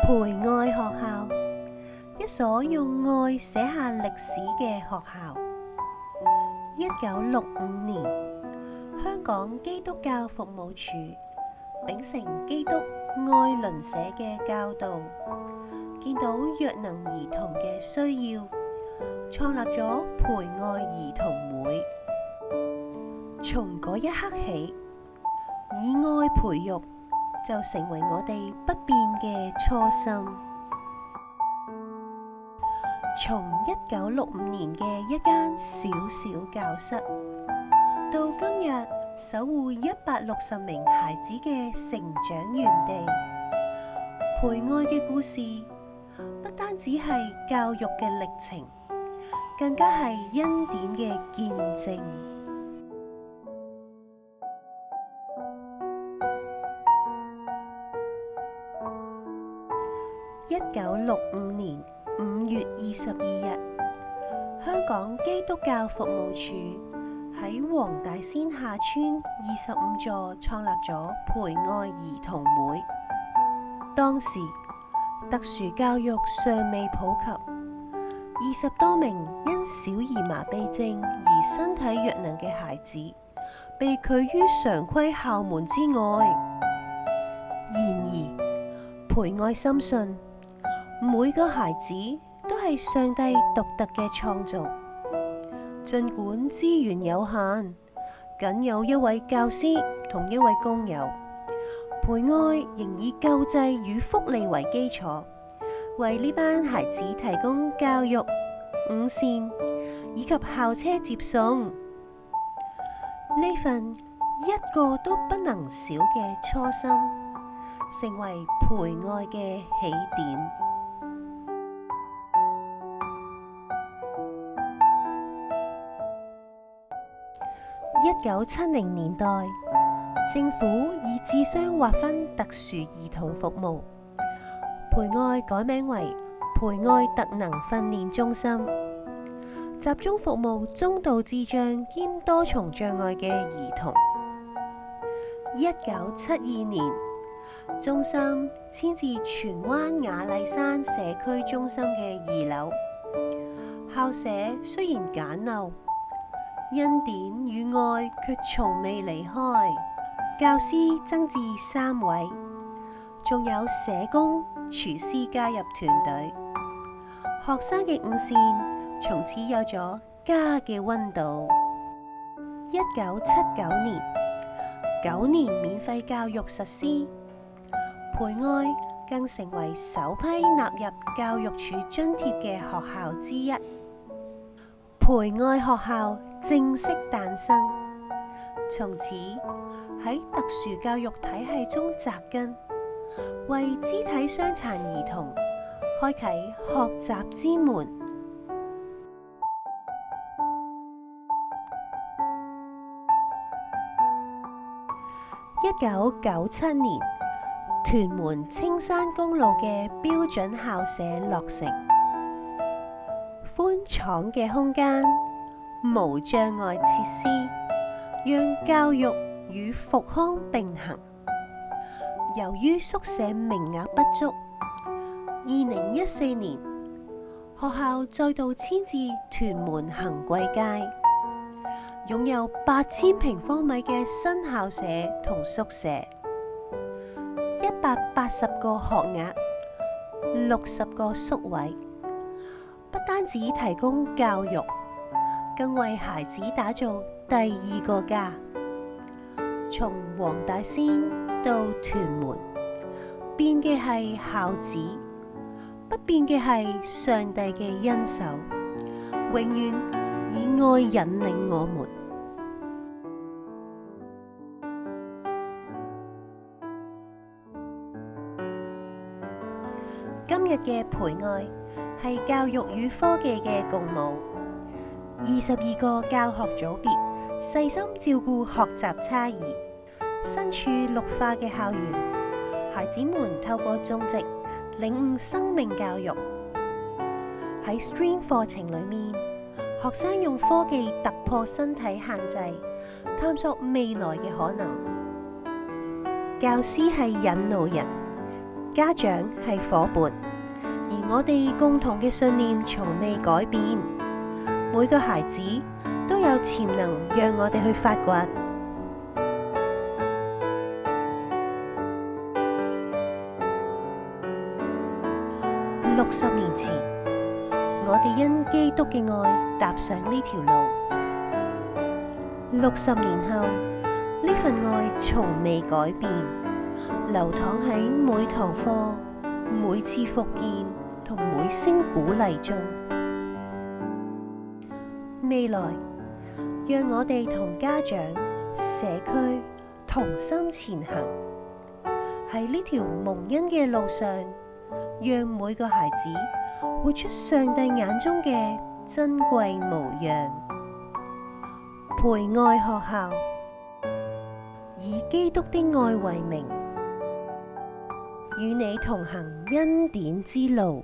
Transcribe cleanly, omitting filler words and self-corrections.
培愛學校，一所用愛寫下歷史嘅學校。1965年，香港基督教服務處秉承基督愛鄰舍嘅教導，見到弱能兒童嘅需要，創立咗培愛兒童會。從嗰一刻起，以愛培育就成為我哋不變嘅初心。從1965年嘅一間小小教室，到今日守護160名孩子嘅成長園地，培愛嘅故事不單止係教育嘅歷程，更加係恩典嘅見證。1965年5月22日，香港基督教服務處喺黃大仙下村25座創立咗培愛兒童會。當時特殊教育尚未普及，20多名因小兒麻痹症而身體弱能嘅孩子被拒於常規校門之外。然而，培愛深信每個孩子都係上帝獨特嘅創造，儘管資源有限，僅有一位教師同一位工友，培愛仍以救濟與福利為基礎，為呢班孩子提供教育、午膳以及校車接送。呢份一個都不能少嘅初心，成為培愛嘅起點。1970年代，政府以智商劃分特殊兒童服務，培愛改名為培愛特能訓練中心，集中服務中度智障兼多重障礙嘅兒童。1972年，中心遷至荃灣雅麗珊社區中心嘅2樓。校舍雖然簡陋，恩典與愛卻從未離開，教師增至3位，仲有社工、廚師加入團隊。學生嘅午膳從此有咗家嘅溫度。1979年，9年免費教育實施，培愛更成為首批納入教育署津貼嘅學校之一。培愛學校正式誕生，從此喺特殊教育體系中扎根，為肢體傷殘兒童開啟學習之門。1997年，屯門青山公路嘅標準校舍落成，寬敞嘅空間、無障礙設施，讓教育與復康並行。由於宿舍名額不足，2014年學校再度遷至屯門恒貴街，擁有8000平方米嘅新校舍同宿舍，180個學額，60個宿位。不單止提供教育，更為孩子打造第2個家。從黃大仙到屯門，變嘅係校址，不變嘅係上帝嘅恩手，永遠以愛引領我們。今日嘅培愛係教育與科技嘅共舞，22個教學組別細心照顧學習差異。身處綠化嘅校園，孩子們透過種植領悟生命教育。喺 STEAM 課程裏面，學生用科技突破身體限制，探索未來嘅可能。教師係引路人，家長係夥伴，而我哋共同嘅信念從未改變。每個孩子都有潛能讓我哋去發掘。60年前，我哋因基督嘅愛踏上呢條路。60年後，呢份愛從未改變，流淌喺每堂課、每次復健同每聲鼓勵中。未來，讓我哋同家長、社區同心前行，喺呢條蒙恩嘅路上，讓每個孩子活出上帝眼中嘅珍貴模樣。培愛學校，以基督的愛為名，與你同行恩典之路。